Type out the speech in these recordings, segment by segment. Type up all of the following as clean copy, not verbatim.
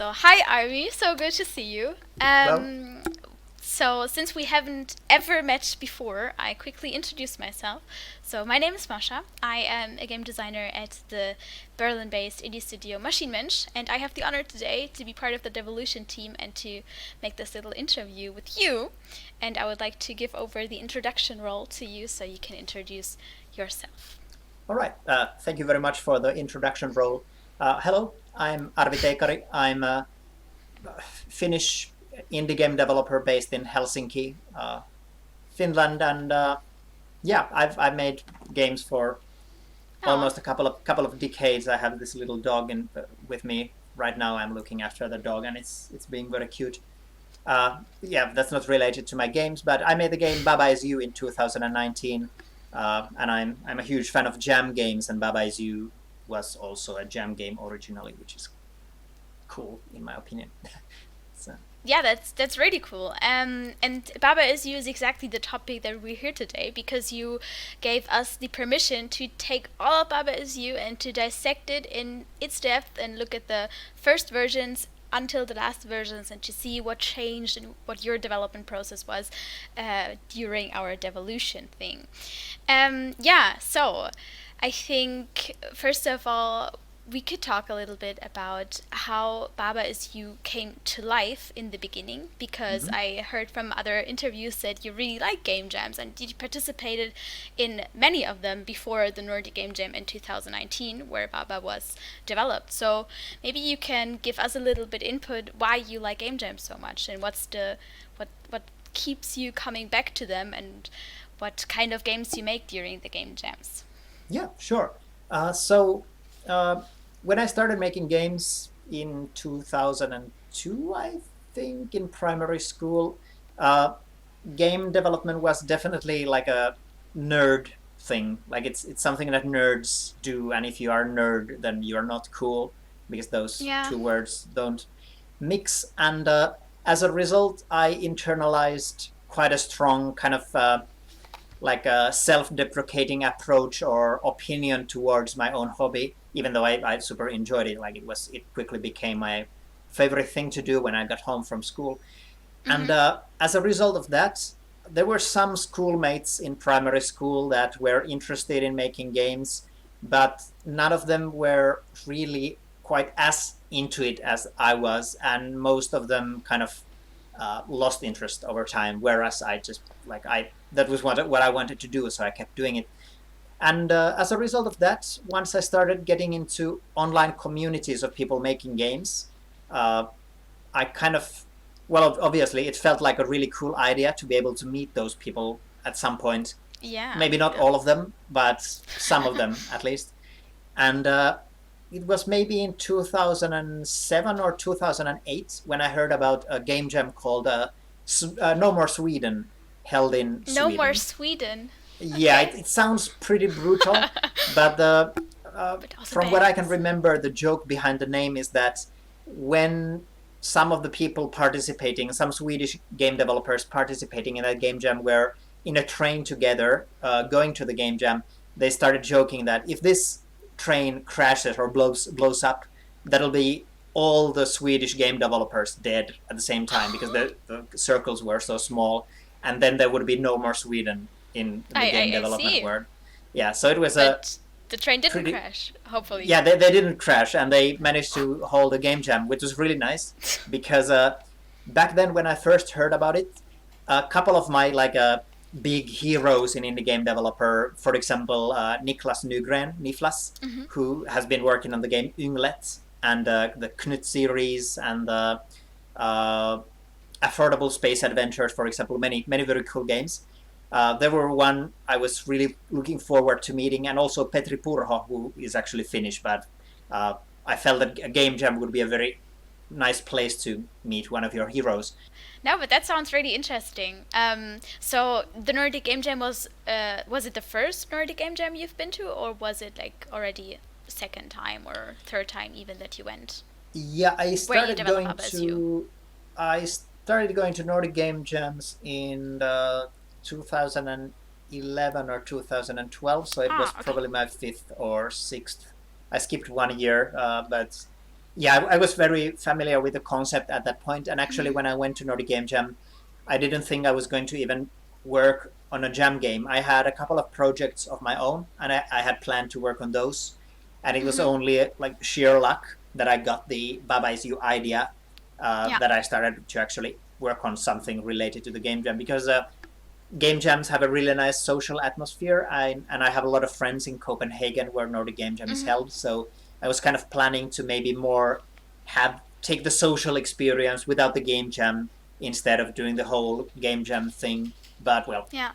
So, hi, Army. So good to see you. Well, So, since we haven't ever met before, I quickly introduce myself. So, my name is Masha. I am a game designer at the Berlin based indie studio Machine Mensch, and I have the honor today to be part of the Devolution team and to make this little interview with you. And I would like to give over the introduction role to you so you can introduce yourself. all right. Thank you very much for the introduction role. Hello, I'm Arvi Teikari. I'm a Finnish indie game developer based in Helsinki, Finland, and yeah, I've made games for Oh, almost a couple of decades. I have this little dog with me right now. I'm looking after the dog, and it's being very cute. Yeah, that's not related to my games, but I made the game Baba Is You in 2019, and I'm a huge fan of jam games, and Baba Is You was also a jam game originally, which is cool in my opinion. So, yeah, that's really cool. And Baba is You is exactly the topic that we're here today because you gave us the permission to take all of Baba is You and to dissect it in its depth and look at the first versions until the last versions and to see what changed and what your development process was during our devolution thing. Yeah, so I think first of all we could talk a little bit about how Baba is You came to life in the beginning because mhm. I heard from other interviews that you really like game jams and you participated in many of them before the Nordic Game Jam in 2019 where Baba was developed. So maybe you can give us a little bit input why you like game jams so much and what keeps you coming back to them and what kind of games you make during the game jams. Yeah, sure. So uh, when I started making games in 2002, I think in primary school, uh, game development was definitely like a nerd thing. Like it's something that nerds do, and if you are a nerd, then you're not cool because those Yeah. two words don't mix. And as a result, I internalized quite a strong kind of like a self-deprecating approach or opinion towards my own hobby, even though I super enjoyed it. Like it quickly became my favorite thing to do when I got home from school. And Mm-hmm. as a result of that, there were some schoolmates in primary school that were interested in making games, but none of them were really quite as into it as I was. And most of them kind of lost interest over time. Whereas I just like I that was what I wanted to do, so I kept doing it. And as a result of that, once I started getting into online communities of people making games, uh, I kind of, well, obviously, it felt like a really cool idea to be able to meet those people at some point. Yeah. Maybe not Yeah. all of them, but some of them at least. And it was maybe in 2007 or 2008 when I heard about a game jam called No More Sweden, held in No more Sweden. Sweden. Yeah, Okay. it sounds pretty brutal, but But also from what I can badass. remember, the joke behind the name is that when some of the people participating, some Swedish game developers participating in that game jam were in a train together, going to the game jam, they started joking that if this train crashes or blows up, that'll be all the Swedish game developers dead at the same time because the circles were so small, and then there would be no more Sweden in the game I development see. world. Yeah, so it was a But the train didn't pretty crash, hopefully. yeah, they didn't crash and they managed to hold a game jam, which was really nice because back then when I first heard about it, a couple of my like big heroes in indie game developer, for example, Niklas Nygren, Niflas, Mm-hmm. who has been working on the game Ynglet and the Knut series and the uh, Affordable Space Adventures, for example, many very cool games. There were one I was really looking forward to meeting, and also Petri Purho, who is actually Finnish, but uh, I felt that a game jam would be a very nice place to meet one of your heroes. No, but that sounds really interesting. So the Nordic Game Jam was it the first Nordic Game Jam you've been to, or was it like already second time or third time even that you went Yeah, where you develop Baba as you? I started going to Nordic Game Jams in 2011 or 2012, so it was Ah, okay. probably my fifth or sixth. I skipped one year, but Yeah, I was very familiar with the concept at that point. And actually, Hmm. when I went to Nordic Game Jam, I didn't think I was going to even work on a jam game. I had a couple of projects of my own, and I had planned to work on those. And it was Hmm. only like sheer luck that I got the Baba Is You idea, Yeah. that I started to actually work on something related to the game jam, because game jams have a really nice social atmosphere. And I have a lot of friends in Copenhagen where Nordic Game Jam is Hmm. held. So I was kind of planning to maybe more have take the social experience without the game jam instead of doing the whole game jam thing. But well, Yeah.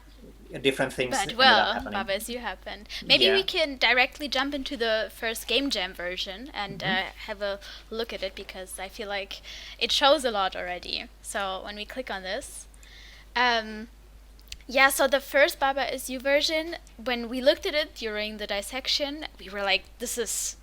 different things But ended up well, happening. Baba, as you happened. Maybe we Yeah. can directly jump into the first Game Jam version and Hmm. have a look at it because I feel like it shows a lot already. So when we click on this, um, yeah, so the first Baba Is You version, when we looked at it during the dissection, we were like, this is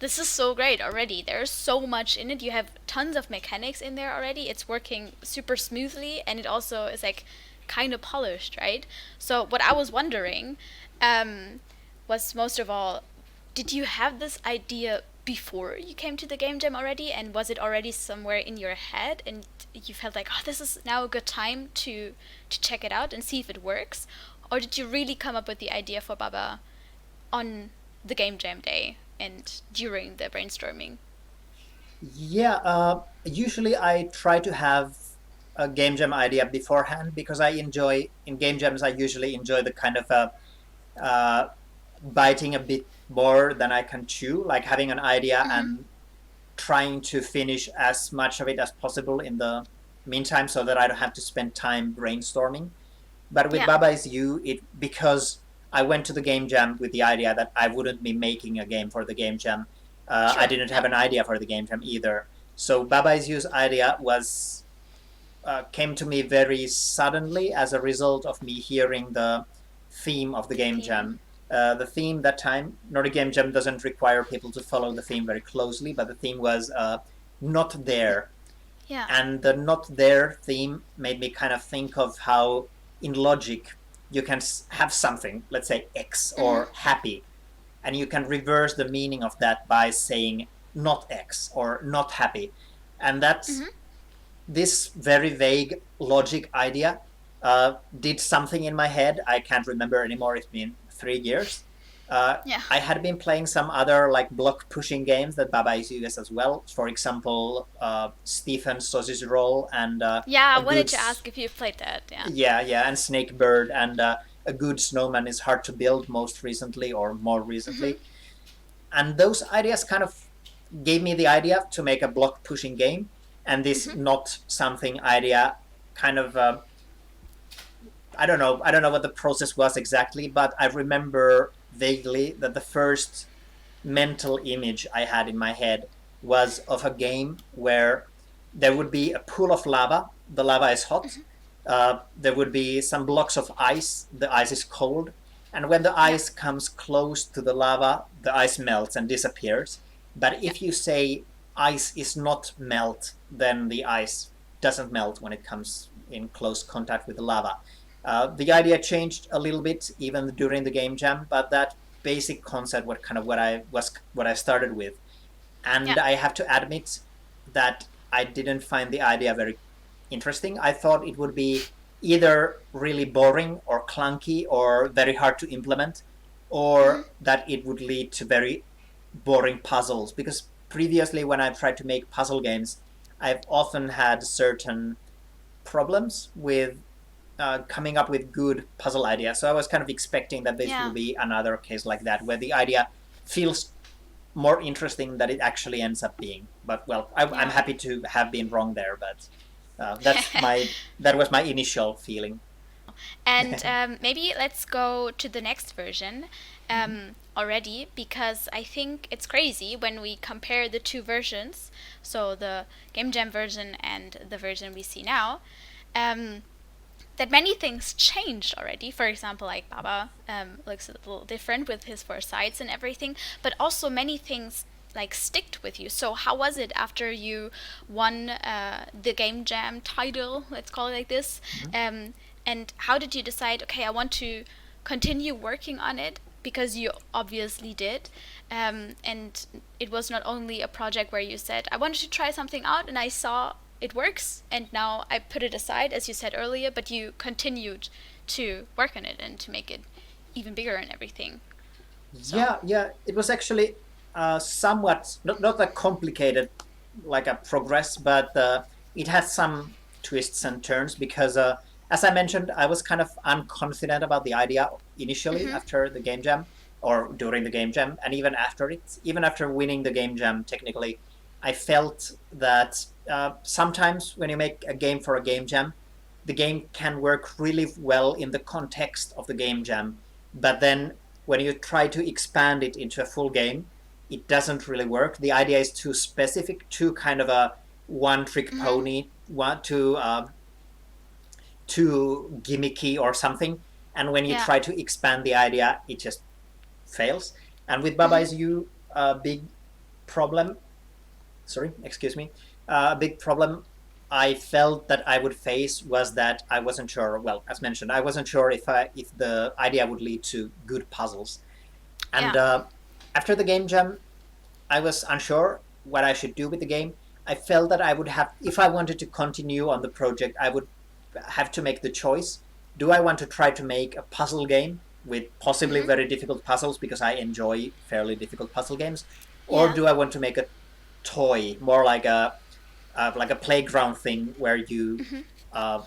so great already. There's so much in it. You have tons of mechanics in there already. It's working super smoothly and it also is like kind of polished, right? So what I was wondering um, was most of all, did you have this idea before you came to the game jam already, and was it already somewhere in your head and you felt like, oh, this is now a good time to check it out and see if it works? Or did you really come up with the idea for Baba on the game jam day and during the brainstorming? Yeah. Usually I try to have a game jam idea beforehand, because I enjoy in game jams. I usually enjoy the kind of uh, biting a bit more than I can chew, like having an idea Mm-hmm. and trying to finish as much of it as possible in the meantime, so that I don't have to spend time brainstorming. But with Yeah. Baba Is You, it because I went to the game jam with the idea that I wouldn't be making a game for the game jam. I Sure. didn't Yeah. have an idea for the game jam either. So Baba Is You's idea was came to me very suddenly as a result of me hearing the theme of the The game theme. jam. The theme that time, Nordic Game Jam doesn't require people to follow the theme very closely, but the theme was not there. Yeah. And the not there theme made me kind of think of how in logic you can have something, let's say X Mm-hmm. or happy, and you can reverse the meaning of that by saying not X or not happy. And that's Mm-hmm. this very vague logic idea did something in my head. I can't remember anymore. It's been 3 years. Uh, Yeah. I had been playing some other like block pushing games that Baba is uses as well. For example, Stephen's Sausage Roll and Yeah, I a wanted good, to ask if you played that. Yeah. yeah, yeah, and Snakebird and a good snowman is hard to build most recently or more Mm-hmm. recently. And those ideas kind of gave me the idea to make a block pushing game. And this Mm-hmm. not something idea kind of I don't know what the process was exactly, but I remember vaguely that the first mental image I had in my head was of a game where there would be a pool of lava. The lava is hot. There would be some blocks of ice. The ice is cold. And when the Yeah. ice comes close to the lava, the ice melts and disappears. But Yeah. if you say ice is not melt, then the ice doesn't melt when it comes in close contact with the lava. The idea changed a little bit even during the game jam, but that basic concept what kind of what I started with. And Yeah. I have to admit that I didn't find the idea very interesting. I thought it would be either really boring or clunky or very hard to implement, Mm-hmm. or that it would lead to very boring puzzles. Because previously, when I've tried to make puzzle games, I've often had certain problems with coming up with good puzzle ideas. So I was kind of expecting that this will Yeah. be another case like that, where the idea feels more interesting than it actually ends up being. But well, I'm Yeah. happy to have been wrong there. But that was my initial feeling. And maybe let's go to the next version already, because I think it's crazy when we compare the two versions, so the Game Jam version and the version we see now, um, that many things changed already. For example, like Baba looks a little different with his four sides and everything, but also many things like sticked with you. So how was it after you won the Game Jam title, let's call it like this, Mhm. and how did you decide, okay, I want to continue working on it, because you obviously did, And it was not only a project where you said, I wanted to try something out and I saw it works, and now I put it aside, as you said earlier, but you continued to work on it and to make it even bigger and everything. So, Yeah. It was actually somewhat not that complicated, like a progress, but it had some twists and turns because, as I mentioned, I was kind of unconfident about the idea initially mm-hmm. after the game jam or during the game jam, and even after it, even after winning the game jam, technically, I felt that sometimes when you make a game for a game jam, the game can work really well in the context of the game jam, but then when you try to expand it into a full game, it doesn't really work. The idea is too specific, too kind of a one trick Mm-hmm. pony, too gimmicky or something. And when you Yeah. try to expand the idea, it just fails. And with Baba Mm-hmm. Is You, a big problem, sorry, excuse me, a big problem I felt that I would face was that I wasn't sure. Well, as mentioned, I wasn't sure if the idea would lead to good puzzles. And Yeah. after the game jam, I was unsure what I should do with the game. I felt that I would have, if I wanted to continue on the project, I would have to make the choice. Do I want to try to make a puzzle game with possibly Mm-hmm. very difficult puzzles because I enjoy fairly difficult puzzle games, or Yeah. do I want to make a toy, more like a playground thing where you Mm-hmm. uh,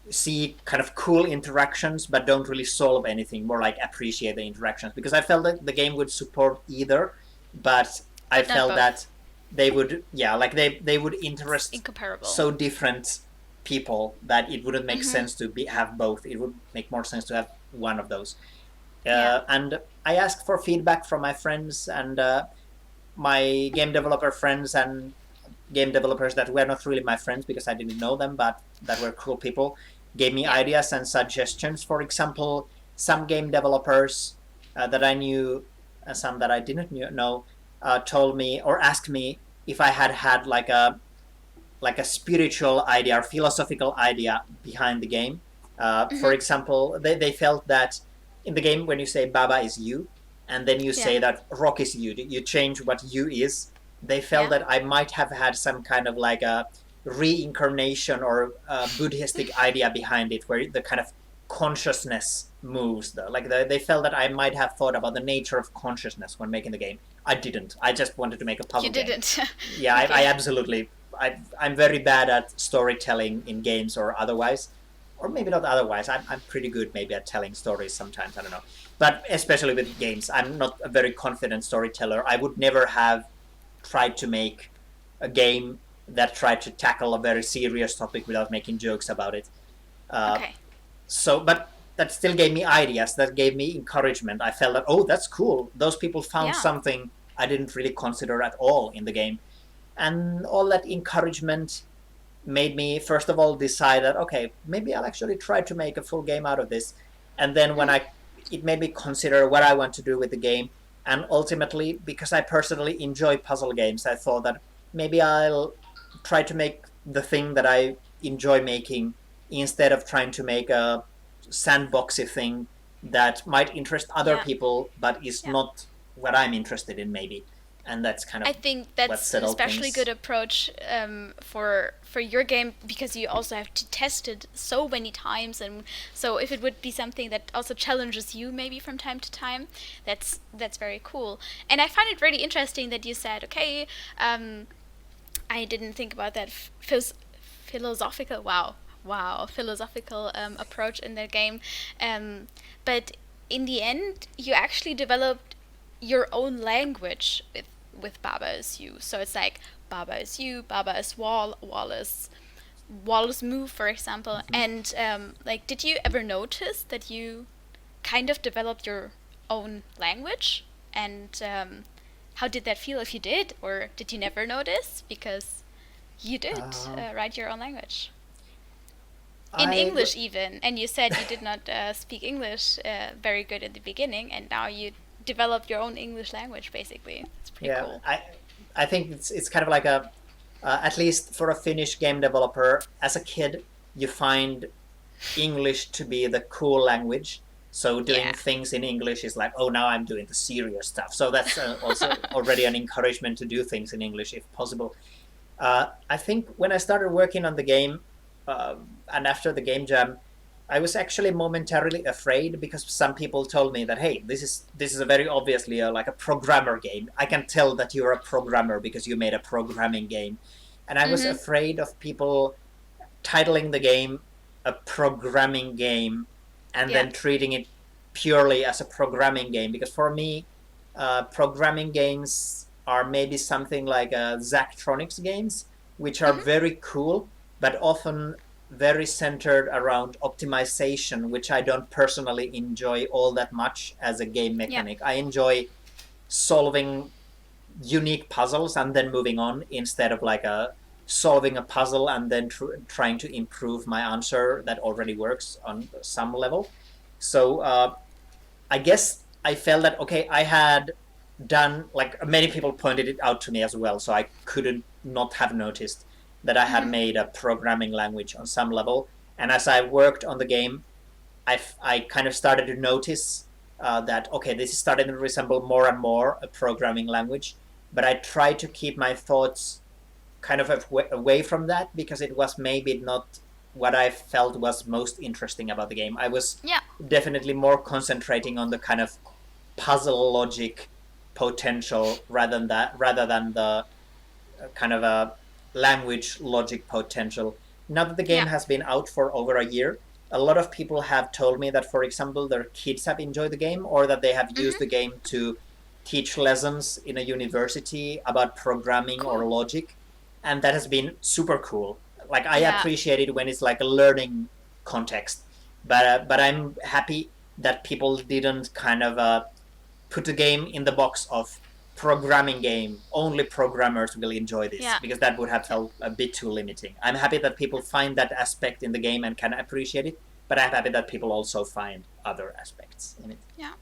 see kind of cool interactions but don't really solve anything, more like appreciate the interactions, because I felt that the game would support either, but I But not felt both. that they would, yeah, like they would It's interest incomparable. so different people that it wouldn't make Mm-hmm. sense to have both. It would make more sense to have one of those. Yeah. And I asked for feedback from my friends and my game developer friends and game developers that were not really my friends because I didn't know them, but that were cool people, gave me Yeah. ideas and suggestions. For example, some game developers that I knew, some that I didn't know, told me or asked me if I had had like a spiritual idea or philosophical idea behind the game. For Mm-hmm. example, they felt that in the game when you say Baba is you, and then you Yeah. say that Rock is you change what you is. They felt Yeah. that I might have had some kind of like a reincarnation or a Buddhistic idea behind it, where the kind of consciousness moves. Like they felt that I might have thought about the nature of consciousness when making the game. I didn't. I just wanted to make a You puzzle game. didn't. Yeah, I Okay. absolutely. I'm very bad at storytelling in games or otherwise, or maybe not otherwise. I'm pretty good maybe at telling stories sometimes. I don't know, but especially with games, I'm not a very confident storyteller. I would never have tried to make a game that tried to tackle a very serious topic without making jokes about it. Uh, Okay. but that still gave me ideas. That gave me encouragement. I felt that, oh, that's cool. Those people found Yeah. something I didn't really consider at all in the game, and all that encouragement made me first of all decide that, okay, maybe I'll actually try to make a full game out of this. And then when Mm-hmm. I it made me consider what I want to do with the game, and ultimately because I personally enjoy puzzle games, I thought that maybe I'll try to make the thing that I enjoy making instead of trying to make a sandboxy thing that might interest other Yeah. people but is Yeah. not what I'm interested in, maybe. And that's kind I of think what that's an settled especially good things. approach for your game, because you also have to test it so many times, and so if it would be something that also challenges you maybe from time to time, that's very cool. And I find it really interesting that you said, okay, I didn't think about that philosophical. Wow, philosophical approach in the game, um, but in the end, you actually developed your own language with Baba is you. So it's like Baba is you, Baba is Wallace move, for example. Mhm. And like, did you ever notice that you kind of developed your own language? And how did that feel if you did, or did you never notice? Because you did Uh, write your own language in I English even, and you said you did not speak English very good at the beginning, and now you developed your own English language. Basically, it's pretty yeah, cool. I think it's kind of like a at least for a Finnish game developer, as a kid, you find English to be the cool language. So Yeah. doing things in English is like, oh, now I'm doing the serious stuff. So that's also already an encouragement to do things in English if possible. I think when I started working on the game, and after the game jam, I was actually momentarily afraid because some people told me that, hey, this is a very obviously like a programmer game. I can tell that you're a programmer because you made a programming game. And I was Mhm. afraid of people titling the game a programming game and Yeah. then treating it purely as a programming game, because for me, programming games are maybe something like Zachtronics games, which are Mhm. very cool, but often very centered around optimization, which I don't personally enjoy all that much as a game Yeah. mechanic. I enjoy solving unique puzzles and then moving on, instead of like a solving a puzzle and then trying to improve my answer that already works on some level. So I guess I felt that, okay, I had done, like many people pointed it out to me as well, so I couldn't not have noticed that I had Mhm. made a programming language on some level. And as I worked on the game, I kind of started to notice that, okay, this is starting to resemble more and more a programming language. But I tried to keep my thoughts kind of away from that, because it was maybe not what I felt was most interesting about the game. I was Yeah. definitely more concentrating on the kind of puzzle logic potential rather than the kind of a language logic potential. Now that the game Yeah. has been out for over a year, a lot of people have told me that, for example, their kids have enjoyed the game, or that they have used Mhm. the game to teach lessons in a university about programming Cool. or logic. And that has been super cool. Like, I Yeah. appreciate it when it's like a learning context, but I'm happy that people didn't kind of put the game in the box of programming game. Only programmers will enjoy this, Yeah. because that would have Yeah. felt a bit too limiting. I'm happy that people find that aspect in the game and can appreciate it, but I'm happy that people also find other aspects in it. Yeah.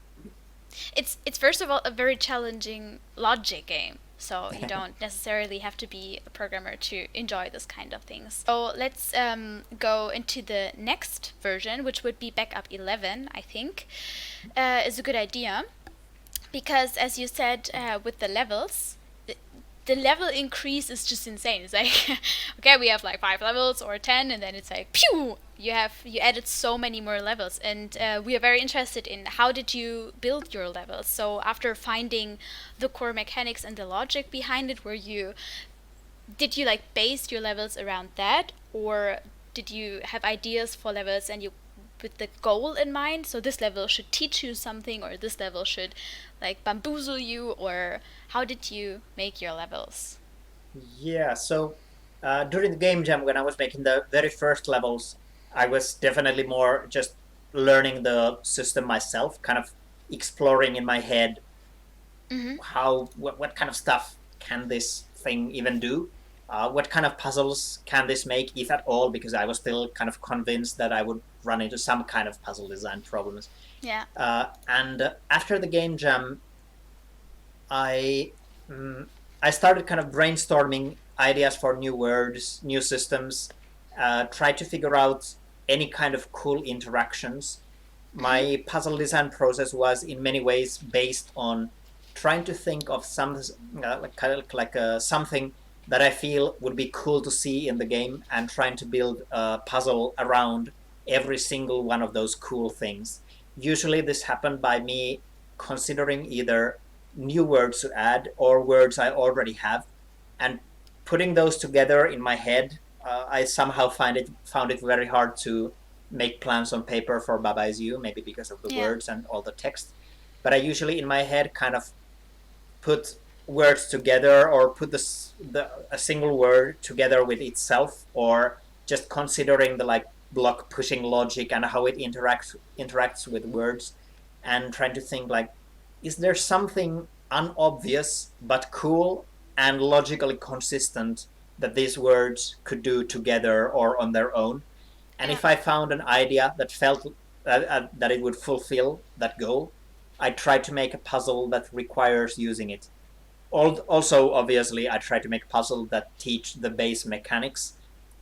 It's first of all a very challenging logic game. So you don't necessarily have to be a programmer to enjoy this kind of things. So let's go into the next version, which would be Backup 11, I think, is a good idea. Because as you said, with the levels, the level increase is just insane. It's like, okay, we have like 5 levels or 10, and then it's like, pew! You added so many more levels, and we are very interested in how did you build your levels. So after finding the core mechanics and the logic behind it, did you like base your levels around that, or did you have ideas for levels and you with the goal in mind? So this level should teach you something, or this level should like bamboozle you, or how did you make your levels? Yeah, so during the game jam, when I was making the very first levels, I was definitely more just learning the system myself, kind of exploring in my head Mm-hmm. what kind of stuff can this thing even do? What kind of puzzles can this make, if at all? Because I was still kind of convinced that I would run into some kind of puzzle design problems. Yeah. And after the game jam, I mm, I started kind of brainstorming ideas for new words, new systems, tried to figure out any kind of cool interactions. Mm-hmm. My puzzle design process was in many ways based on trying to think of some like kind of like something that I feel would be cool to see in the game, and trying to build a puzzle around every single one of those cool things. Usually, this happened by me considering either new words to add or words I already have, and putting those together in my head. I somehow found it very hard to make plans on paper for Baba Is You, maybe because of the Yeah. words and all the text. But I usually in my head kind of put words together, or put a single word together with itself, or just considering the like block pushing logic and how it interacts with words, and trying to think like, is there something unobvious but cool and logically consistent that these words could do together or on their own? And Yeah. if I found an idea that felt that it would fulfill that goal, I tried to make a puzzle that requires using it. Also, obviously, I try to make a puzzle that teach the base mechanics.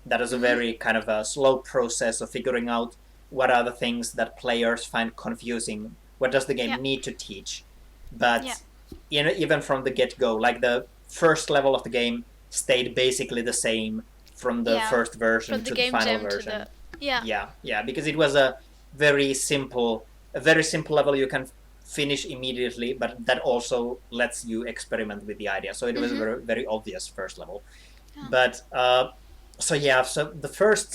That is a Mm-hmm. very kind of a slow process of figuring out what are the things that players find confusing, what does the Yeah. game need to teach. Yeah. But even from the get-go, like the first level of the game stayed basically the same from the Yeah. first version From the to the game final jam to version. the. Yeah. Yeah, because it was a very simple level you can finish immediately, but that also lets you experiment with the idea. So it was a Mm-hmm. very, very obvious first level. Yeah. But so yeah, so the first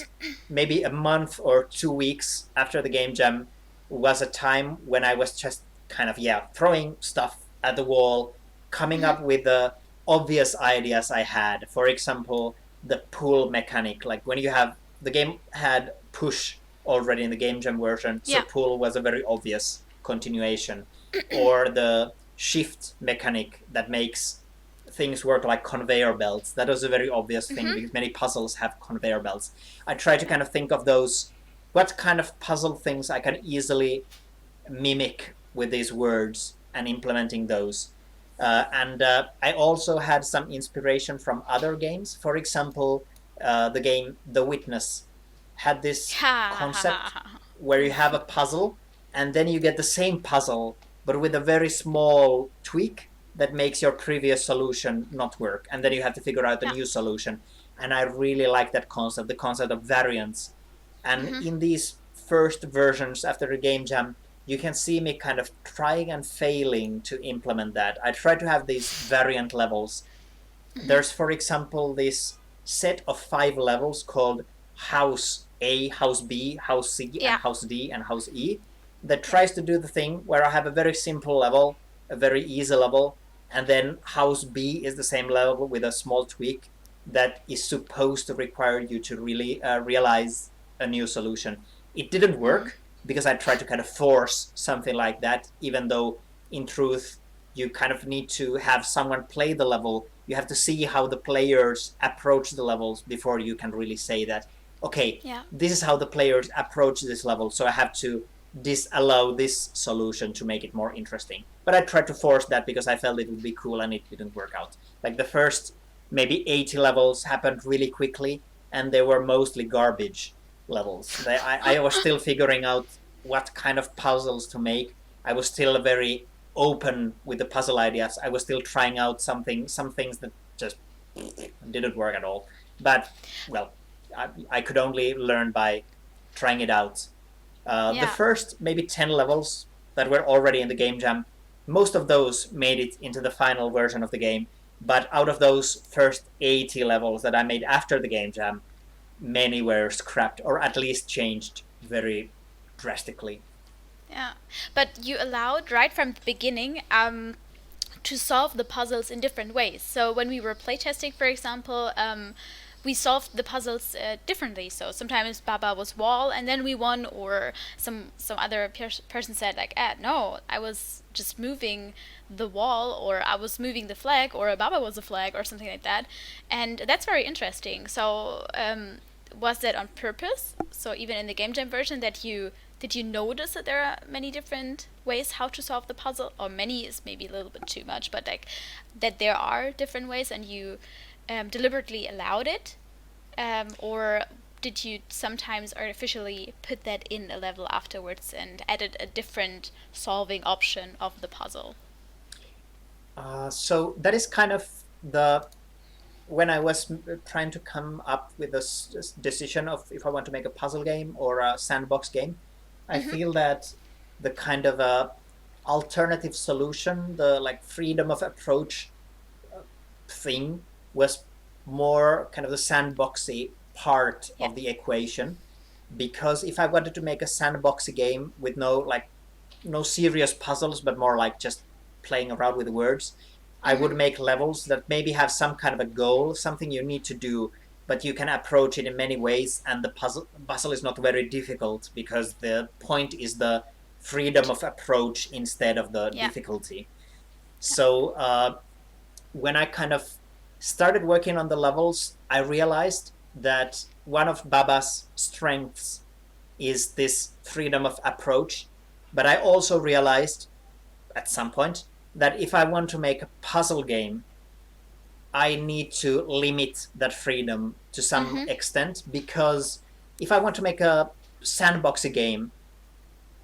maybe a month or 2 weeks after the game jam was a time when I was just kind of throwing stuff at the wall, coming Mm-hmm. up with the obvious ideas I had. For example, the pull mechanic, like when you have the game had push already in the game jam version, so Yeah. pull was a very obvious continuation, or the shift mechanic that makes things work like conveyor belts. That was a very obvious thing Mm-hmm. because many puzzles have conveyor belts. I try to Yeah. kind of think of those, what kind of puzzle things I can easily mimic with these words and implementing those. And I also had some inspiration from other games. For example, the game The Witness had this Ha ha ha concept ha. where you have a puzzle and then you get the same puzzle but with a very small tweak that makes your previous solution not work, and then you have to figure out a Yeah. new solution. And I really like that concept, the concept of variance. And Mm-hmm. in these first versions after the game jam, you can see me kind of trying and failing to implement that. I try to have these variant levels. Mm-hmm. There's, for example, this set of 5 levels called House A, House B, House C, and Yeah. House D, and House E that Yeah. tries to do the thing where I have a very simple level, a very easy level, and then House B is the same level with a small tweak that is supposed to require you to really realize a new solution. It didn't Mm. work because I tried to kind of force something like that, even though in truth you kind of need to have someone play the level. You have to see how the players approach the levels before you can really say that, okay, Yeah. this is how the players approach this level, so I have to disallow this solution to make it more interesting. But I tried to force that because I felt it would be cool and it didn't work out. Like the first maybe 80 levels happened really quickly and they were mostly garbage levels. I was still figuring out what kind of puzzles to make. I was still very open with the puzzle ideas. I was still trying out some things that just didn't work at all. But well, I could only learn by trying it out. The Yeah. first maybe 10 levels that were already in the game jam, most of those made it into the final version of the game. But out of those first 80 levels that I made after the game jam, many were scrapped or at least changed very drastically. Yeah. But you allowed right from the beginning to solve the puzzles in different ways. So when we were playtesting, for example, we solved the puzzles differently. So sometimes Baba was wall, and then we won, or some other person said like, no, I was just moving the wall, or I was moving the flag, or Baba was a flag, or something like that, and that's very interesting. So was that on purpose? So even in the game jam version, that you did you notice that there are many different ways how to solve the puzzle, or many is maybe a little bit too much, but like that there are different ways, and you deliberately allowed it, or did you sometimes artificially put that in a level afterwards and added a different solving option of the puzzle? So that is kind of the when I was trying to come up with this decision of if I want to make a puzzle game or a sandbox game, I Mm-hmm. feel that the kind of a alternative solution, the like freedom of approach thing, was more kind of the sandboxy part Yeah. of the equation. Because if I wanted to make a sandboxy game with no serious puzzles, but more like just playing around with words, I Mm-hmm. would make levels that maybe have some kind of a goal, something you need to do, but you can approach it in many ways, and the puzzle is not very difficult because the point is the freedom of approach instead of the Yeah. difficulty. So when I kind of started working on the levels, I realized that one of Baba's strengths is this freedom of approach. But I also realized at some point that if I want to make a puzzle game, I need to limit that freedom to some Mm-hmm. extent, because if I want to make a sandboxy game,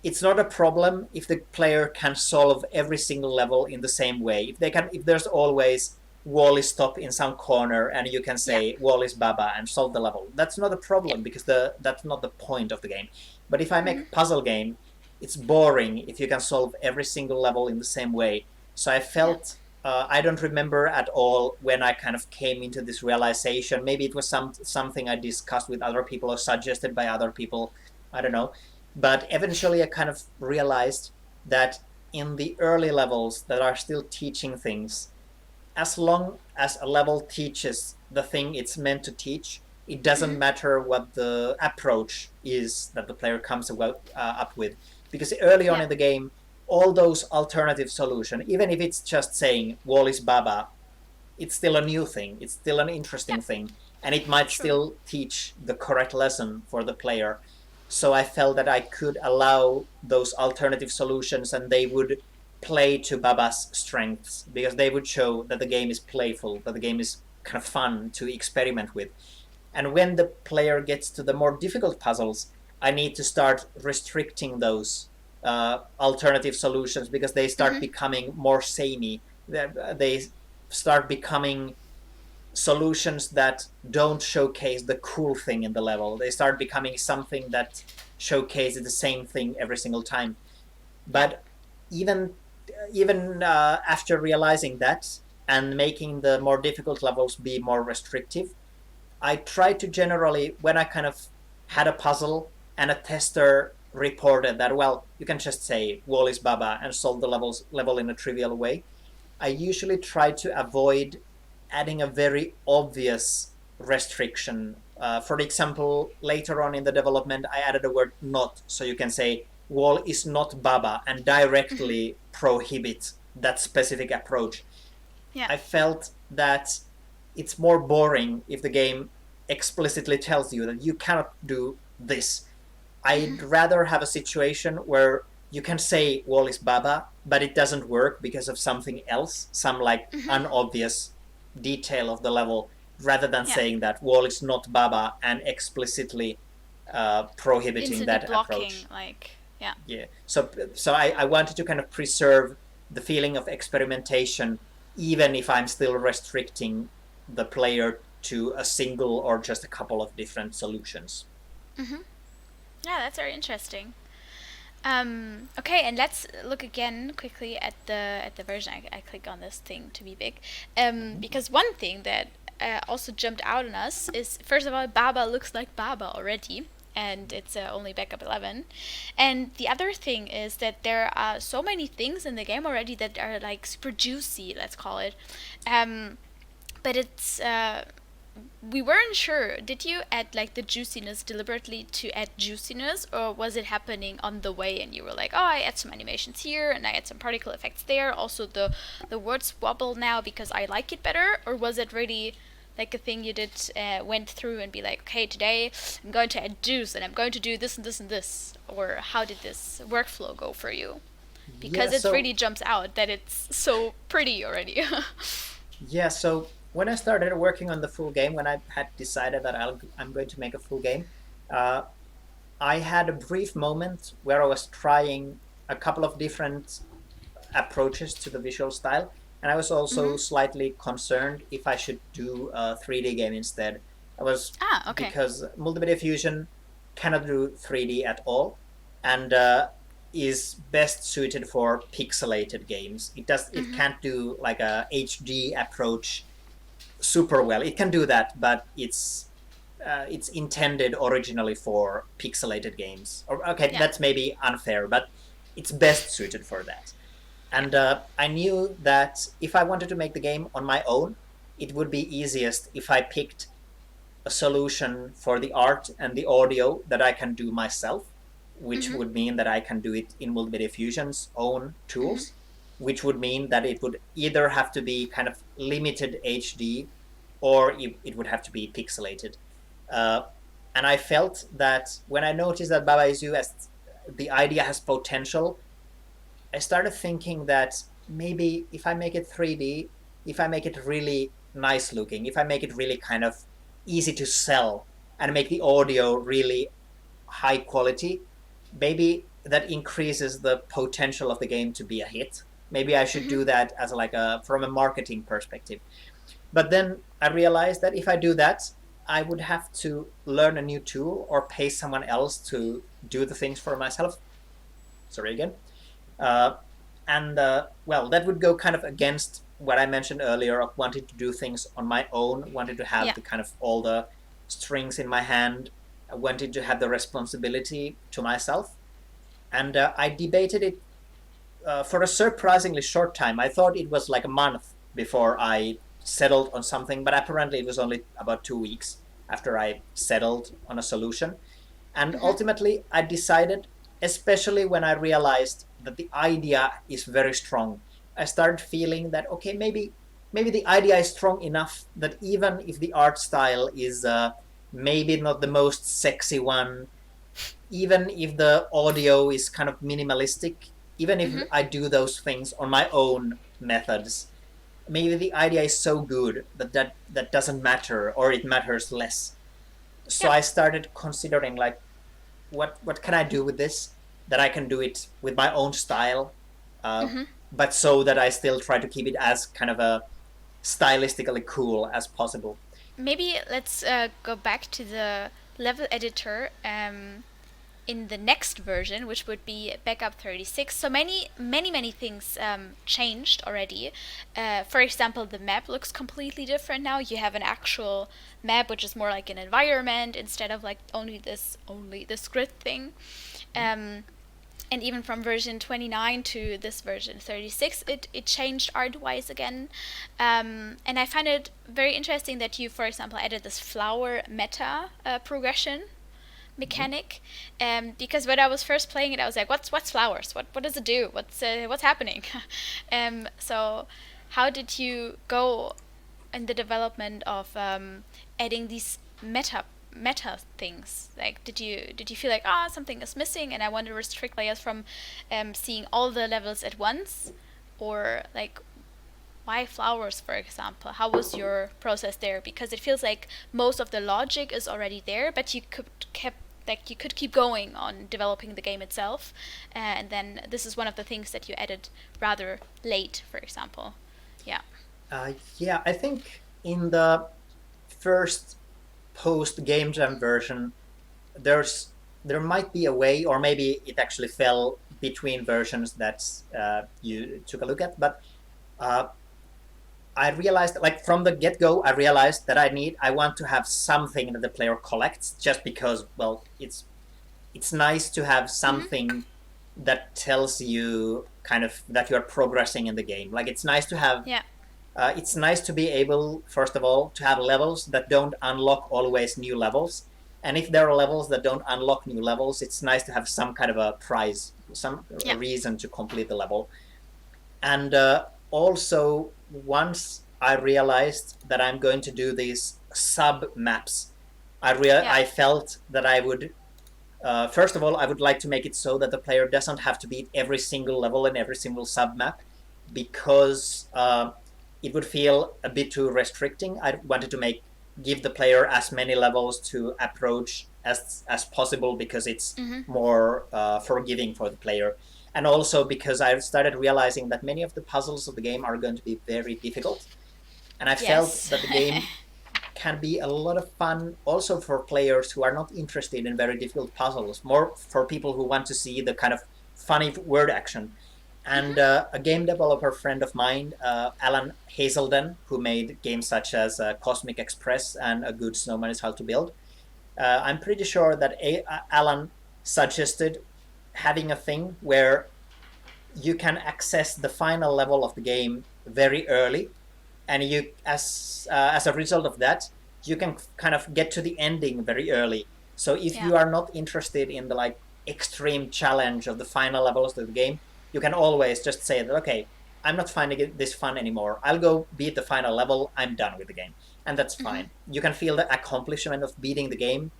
it's not a problem if the player can solve every single level in the same way. If there's always wall is stop in some corner and you can Yeah. say wall is baba and solve the level, that's not a Yep. problem because that's not the point of the game. But if I make Hmm. a puzzle game, it's boring if you can solve every single level in the same way. So I Yeah. felt I don't remember at all when I kind of came into this realization. Maybe it was something I discussed with other people or suggested by other people. I don't know. But eventually, I kind of realized that in the early levels that are still teaching things, as long as a level teaches the thing it's meant to teach, it doesn't Hmm. matter what the approach is that the player comes up with. Because early on Yeah. in the game, all those alternative solutions, even if it's just saying wall is baba, it's still a new thing, it's still an Yeah. interesting thing, and it might True. still teach the correct lesson for the player. So I felt that I could allow those alternative solutions and they would play to Baba's strengths because they would show that the game is playful, that the game is kind of fun to experiment with. And when the player gets to the more difficult puzzles, I need to start restricting those alternative solutions because they start Hmm. becoming more samey. They start becoming solutions that don't showcase the cool thing in the level. They start becoming something that showcases the same thing every single time. Yeah. But even even after realizing that and making the more difficult levels be more restrictive, I try to generally, when I kind of had a puzzle and a tester reported that, well, you can just say wall is baba and solve the level in a trivial way, I usually try to avoid adding a very obvious restriction. For example, later on in the development, I added a word not, so you can say wall is not baba and Hmm. directly prohibit that specific approach. Yeah. I felt that it's more boring if the game explicitly tells you that you cannot do this. Hmm. I'd rather have a situation where you can say wall is baba, but it doesn't work because of something else, some like Hmm. unobvious detail of the level, rather than Yeah. saying that wall is not baba and explicitly prohibiting Instantly that blocking, approach. like, yeah. Yeah. So I wanted to kind of preserve the feeling of experimentation, even if I'm still restricting the player to a single or just a couple of different solutions. Hmm. Yeah, that's very interesting. Okay, and let's look again quickly at the version. I click on this thing to be big, Mhm. because one thing that also jumped out on us is, first of all, Baba looks like Baba already, and it's only backup 11. And the other thing is that there are so many things in the game already that are like super juicy, let's call it. Um, but it's we weren't sure. Did you add like the juiciness deliberately to add juiciness, or was it happening on the way and you were like, oh, I add some animations here and I add some particle effects there. Also, the words wobble now because I like it better, or was it really like a thing you did went through and be like, okay, today I'm going to add juice and I'm going to do this and this and this, or how did this workflow go for you? Yeah, Because it so really jumps out that it's so pretty already. yeah, so when I started working on the full game, when I had decided that I'm going to make a full game, uh, I had a brief moment where I was trying a couple of different approaches to the visual style, and I was Hmm. also slightly concerned if I should do a 3D game instead. I was Ah, okay. because Multimedia Fusion cannot do 3D at all, and is best suited for pixelated games. It Hmm. can't do like a HD approach super well. It can do that, but it's intended originally for pixelated games. Or okay, Yeah. that's maybe unfair, but it's best suited for that. Yeah. And I knew that if I wanted to make the game on my own, it would be easiest if I picked a solution for the art and the audio that I can do myself, which Hmm. would mean that I can do it in Multimedia Fusion's own tools, which would mean that it would either have to be kind of limited HD or it would have to be pixelated. Uh, and I felt that when I noticed that Baba Is You as the idea has potential, I started thinking that maybe if I make it 3D, if I make it really nice looking, if I make it really kind of easy to sell and make the audio really high quality, maybe that increases the potential of the game to be a hit. Maybe I should Mm-hmm. do that as like a from a marketing perspective. But then I realized that if I do that, I would have to learn a new tool or pay someone else to do the things for myself. Sorry again. Uh, and well, that would go kind of against what I mentioned earlier of wanting to do things on my own, wanting to have Yeah. the kind of all the strings in my hand, wanting to have the responsibility to myself. And I debated it for a surprisingly short time. I thought it was like a month before I settled on something, but apparently it was only about 2 weeks after I settled on a solution. And Mm-hmm. ultimately, I decided, especially when I realized that the idea is very strong, I started feeling that, okay, maybe the idea is strong enough that even if the art style is maybe not the most sexy one, even if the audio is kind of minimalistic, even if Mm-hmm. I do those things on my own methods, maybe the idea is so good that doesn't matter, or it matters less. So Yeah. I started considering like what can I do with this that I can do it with my own style, uh, Mm-hmm. but so that I still try to keep it as kind of a stylistically cool as possible. Maybe let's go back to the level editor in the next version, which would be Backup 36. So many things changed already. For example, the map looks completely different now. You have an actual map, which is more like an environment instead of like only this grid thing. Um, and even from version 29 to this version 36, it changed art wise again. And I find it very interesting that you, for example, added this flower meta progression Mhm. mechanic, because when I was first playing it, I was like, what's flowers? What does it do? What's happening? So how did you go in the development of adding these meta things? Like, did you feel like, something is missing, and I want to restrict players from seeing all the levels at once, or like, why flowers, for example? How was your process there? Because it feels like most of the logic is already there, but you could keep going on developing the game itself, and then this is one of the things that you added rather late, for example. Yeah. Yeah, I think in the first post game jam version, there's there might be a way, or maybe it actually fell between versions that you took a look at. But uh, I realized, like from the get go, I realized that I want to have something that the player collects, just because, well, it's nice to have Mm-hmm. something that tells you kind of that you are progressing in the game. Like it's nice to have Yeah. it's nice to be able, first of all, to have levels that don't unlock always new levels. And if there are levels that don't unlock new levels, it's nice to have some kind of a prize, some a Yeah. reason to complete the level. And also, once I realized that I'm going to do these sub maps, Yeah. I felt that I would first of all, I would like to make it so that the player doesn't have to beat every single level in every single sub map, because it would feel a bit too restricting. I wanted to give the player as many levels to approach as possible, because it's Mm-hmm. more forgiving for the player, and also because I started realizing that many of the puzzles of the game are going to be very difficult, and I felt Yes. that the game can be a lot of fun also for players who are not interested in very difficult puzzles, more for people who want to see the kind of funny word action. And Mm-hmm. a game developer friend of mine, Alan Hazelden, who made games such as Cosmic Express and A Good Snowman is How to Build, I'm pretty sure that Alan suggested having a thing where you can access the final level of the game very early, and you as a result of that, you can kind of get to the ending very early. So if Yeah. you are not interested in the like extreme challenge of the final levels of the game, you can always just say that, okay, I'm not finding this fun anymore, I'll go beat the final level, I'm done with the game. And that's Mm-hmm. fine. You can feel the accomplishment of beating the game.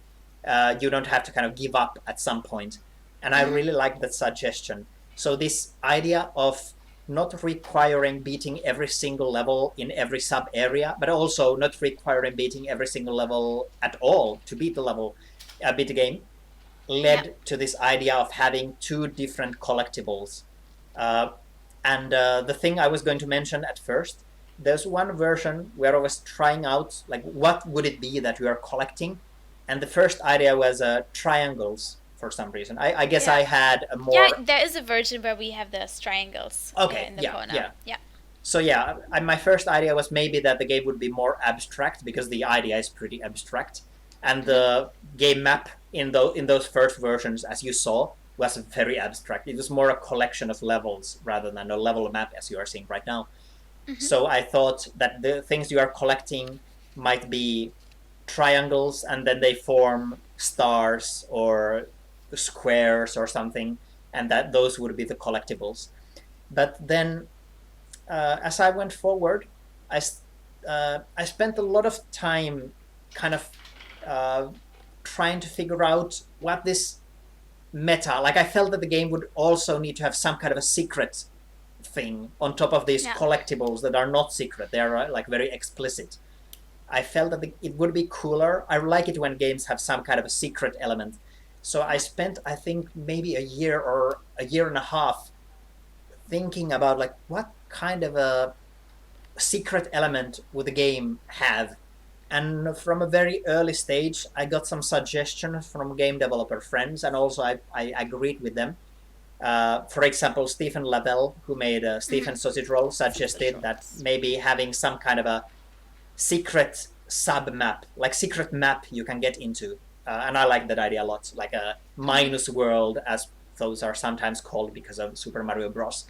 You don't have to kind of give up at some point. And I Mm-hmm. really like that suggestion. So this idea of not requiring beating every single level in every sub area, but also not requiring beating every single level at all to beat the level, beat the game. Yeah. led to this idea of having two different collectibles. Uh, and the thing I was going to mention at first, there's one version where I was trying out, like, what would it be that we are collecting? And the first idea was triangles for some reason. I guess Yeah. I had a Yeah, more. there is a version where we have those triangles Okay, in the yeah, corner. yeah. Yeah. So yeah, my first idea was maybe that the game would be more abstract because the idea is pretty abstract, and Hmm. the game map in those first versions, as you saw, was very abstract. It was more a collection of levels rather than a level map as you are seeing right now. Hmm. So I thought that the things you are collecting might be triangles, and then they form stars or squares or something, and that those would be the collectibles. But then as I went forward, I I spent a lot of time kind of uh, trying to figure out what this meta. Like I felt that the game would also need to have some kind of a secret thing on top of these Yeah. collectibles that are not secret. They are like very explicit. I felt that it would be cooler. I like it when games have some kind of a secret element. So I Yeah. spent, I think, maybe a year or a year and a half thinking about like what kind of a secret element would the game have. And from a very early stage, I got some suggestions from game developer friends, and also I agreed with them. For example, Stephen Lavelle, who made Hmm. Stephen Sausage Roll, Sausage suggested that rolls. maybe having some kind of a secret sub map, like secret map you can get into. And I like that idea a lot, like a Hmm. minus world, as those are sometimes called because of Super Mario Bros.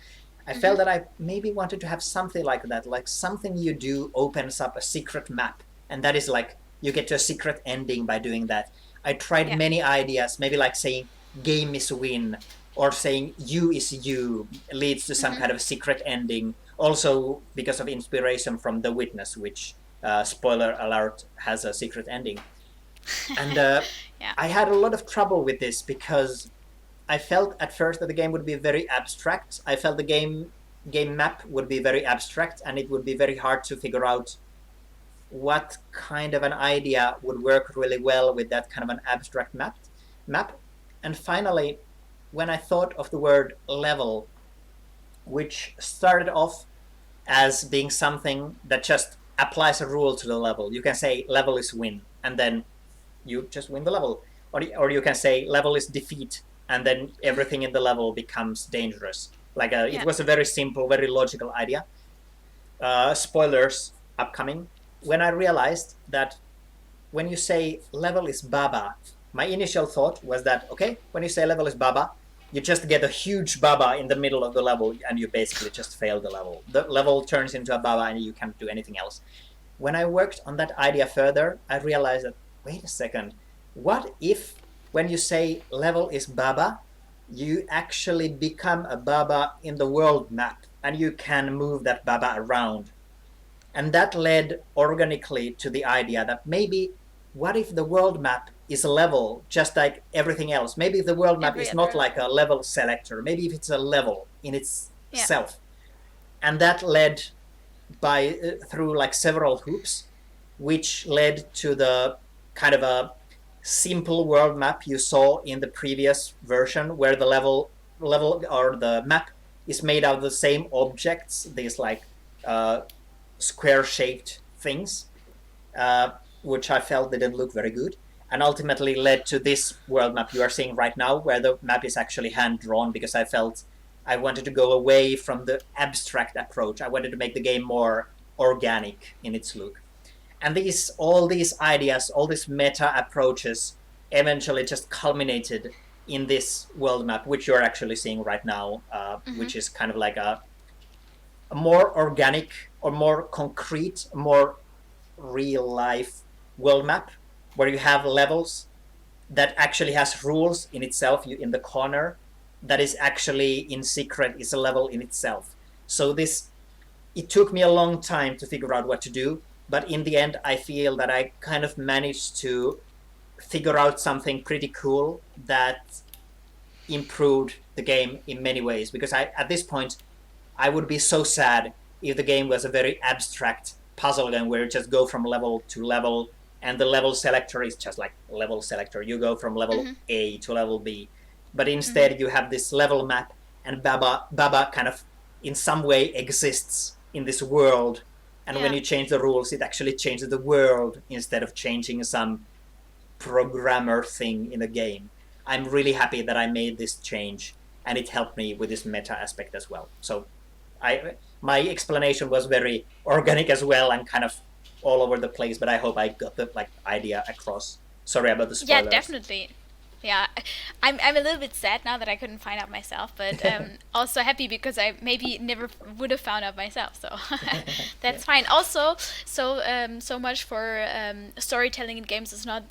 I Hmm. felt that I maybe wanted to have something like that, like something you do opens up a secret map, and that is like you get to a secret ending by doing that. I tried Yeah. many ideas, maybe like saying game is win, or saying you is you leads to some Hmm. kind of secret ending. Also, because of inspiration from The Witness, which spoiler alert has a secret ending. And Yeah. I had a lot of trouble with this because I felt at first that the game would be very abstract. I felt the game map would be very abstract, and it would be very hard to figure out what kind of an idea would work really well with that kind of an abstract map. And finally, when I thought of the word level, which started off as being something that just applies a rule to the level. You can say level is win, and then you just win the level. Or you can say level is defeat, and then Hmm. everything in the level becomes dangerous. Like it Yeah. was a very simple, very logical idea. Spoilers upcoming. When I realized that when you say level is Baba, my initial thought was that, okay, when you say level is Baba, you just get a huge Baba in the middle of the level and you basically just fail the level. The level turns into a Baba and you can't do anything else. When I worked on that idea further, I realized that, wait a second, what if when you say level is Baba, you actually become a Baba in the world map and you can move that Baba around, and that led organically to the idea that maybe what if the world map is a level just like everything else? Maybe the world map Every is not other like a level. level selector. Maybe if it's a level in Yeah. itself. And that led by through like several hoops, which led to the kind of a simple world map you saw in the previous version, where the level or the map is made out of the same objects, these like uh, square shaped things, uh, which I felt didn't look very good, and ultimately led to this world map you are seeing right now, where the map is actually hand drawn because I felt I wanted to go away from the abstract approach. I wanted to make the game more organic in its look. And all these ideas, all these meta approaches eventually just culminated in this world map, which you're actually seeing right now, Hmm. which is kind of like a more organic or more concrete, more real life world map where you have levels that actually has rules in itself. You in the corner that is actually in secret is a level in itself. So this it took me a long time to figure out what to do, but in the end I feel that I kind of managed to figure out something pretty cool that improved the game in many ways, because I at this point I would be so sad if the game was a very abstract puzzle game where you just go from level to level and the level selector is just like level selector. You go from level A to level B, but instead you have this level map, and Baba kind of in some way exists in this world. And when Yeah. you change the rules, it actually changes the world instead of changing some programmer thing in the game. I'm really happy that I made this change, and it helped me with this meta aspect as well. So my explanation was very organic as well and kind of all over the place, but I hope I got the like idea across. Sorry about the Yeah, spoilers. definitely. Yeah, I'm a little bit sad now that I couldn't find out myself, but also happy because I maybe never would have found out myself. So Yeah. that's fine. Also, so much for storytelling in games is not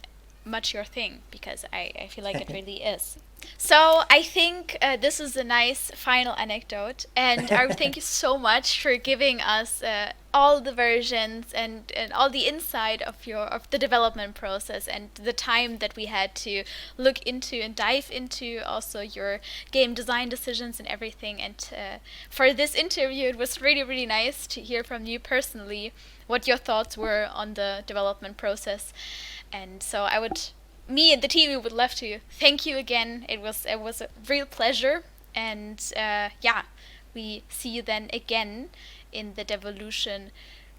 much your thing, because I feel like it really is. So I think this is a nice final anecdote, and I would thank you so much for giving us all the versions and all the insight of the development process and the time that we had to look into and dive into also your game design decisions and everything. And for this interview, it was really really nice to hear from you personally what your thoughts were on the development process. And so I would, me and the team, we would love to thank you again. It was a real pleasure, and yeah, we see you then again in the Devolution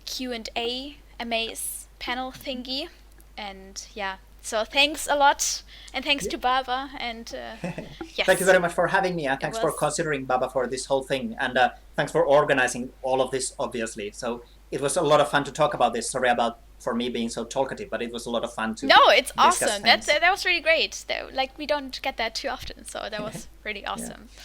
Q&A Amaze panel thingy. And yeah, so thanks a lot, and thanks Yeah. to Baba. And Thank you yes, very much for having me, and it thanks for was. considering Baba for this whole thing, and thanks for organizing all of this. Obviously, so it was a lot of fun to talk about this. Sorry about for me being so talkative, but it was a lot of fun to No, it's discuss awesome. things. That was really great. Like, we don't get that too often, so that was really Yeah. awesome.